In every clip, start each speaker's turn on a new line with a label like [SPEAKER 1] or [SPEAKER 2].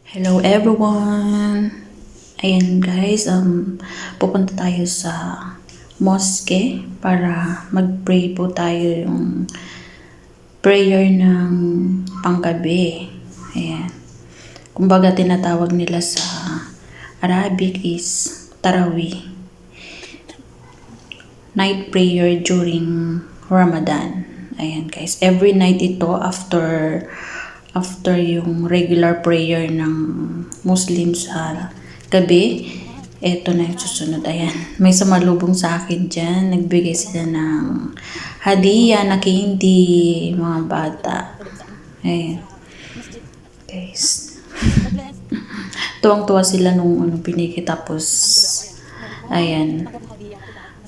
[SPEAKER 1] Hello everyone! Ayan guys, pupunta tayo sa mosque para mag-pray po tayo yung prayer ng panggabi. Ayan. Kumbaga tinatawag nila sa Arabic is Tarawih. Night prayer during Ramadan. Ayan guys, every night ito after yung regular prayer ng Muslim sa gabi, eto na yung susunod. Ayan, may sumalubong sa akin dyan. Nagbigay sila ng hadiah na candy, mga bata. Ayan. Guys. Tuwang-tuwa sila nung pinigit. Tapos, ayan,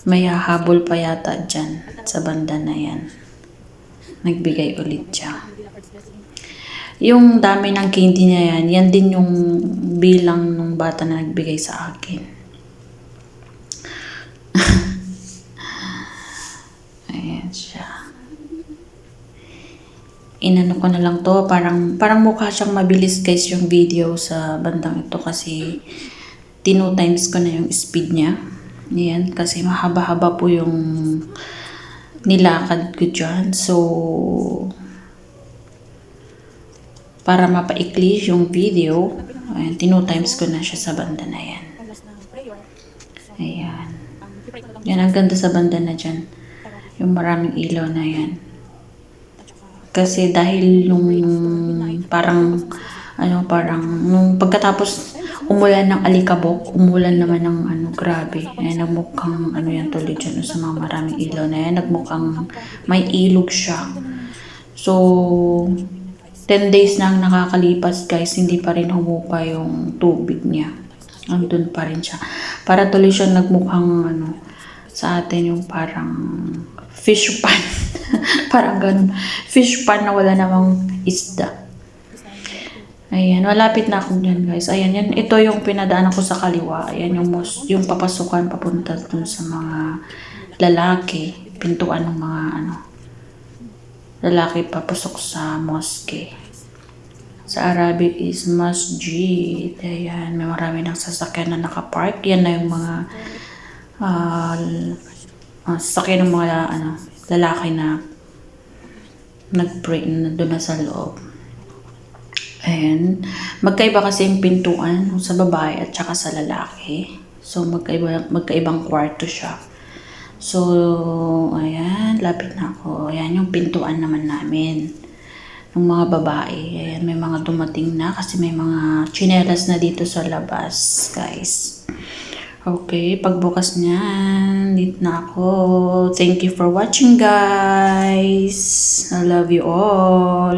[SPEAKER 1] may hahabol pa yata dyan sa banda na yan. Nagbigay ulit siya. Yung dami ng candy niya yan din yung bilang ng bata na nagbigay sa akin. Ayan siya. Inano ko na lang to, parang mukha siyang mabilis guys yung video sa bandang ito kasi 2 times ko na yung speed niya. Ayan, kasi mahaba-haba po yung nilakad ko dyan. So, para mapaikli yung video, ayan, 2 times ko na siya sa banda na yan. Ayan. Yan, ang ganda sa banda na dyan. Yung maraming ilaw na yan. Kasi dahil nung parang nung pagkatapos umulan ng alikabok, umulan naman ng grabe. Ayan, nagmukhang yan tuloy dyan sa mga maraming ilaw na yan. Nagmukhang may ilog siya. So, 10 days na ang nakakalipas guys, hindi pa rin humupa yung tubig niya. Andun pa rin siya. Para tuloy siya nagmukhang sa atin yung parang fish pan. Parang ganun. Fish pan na wala namang isda. Ayan, malapit na ako dyan guys. Ayan, yan. Ito yung pinadaanan ko sa kaliwa. Ayan yung papasukan papunta dun sa mga lalaki. Pintuan ng mga lalaki papasok sa mosque. Sa Arabic is masjid. Ayan, may marami ng sasakyan na nakapark. Yan na yung mga sasakyan ng mga lalaki na nag-pray na doon na sa loob. Ayan, magkaiba kasi yung pintuan sa babae at saka sa lalaki. So magkaibang kwarto siya. So, ayan, lapit na ako. Ayan yung pintuan naman namin ng mga babae. Ayan, may mga dumating na kasi may mga tsinelas na dito sa labas, guys. Okay, pagbukas niyan, dito na ako. Thank you for watching, guys. I love you all.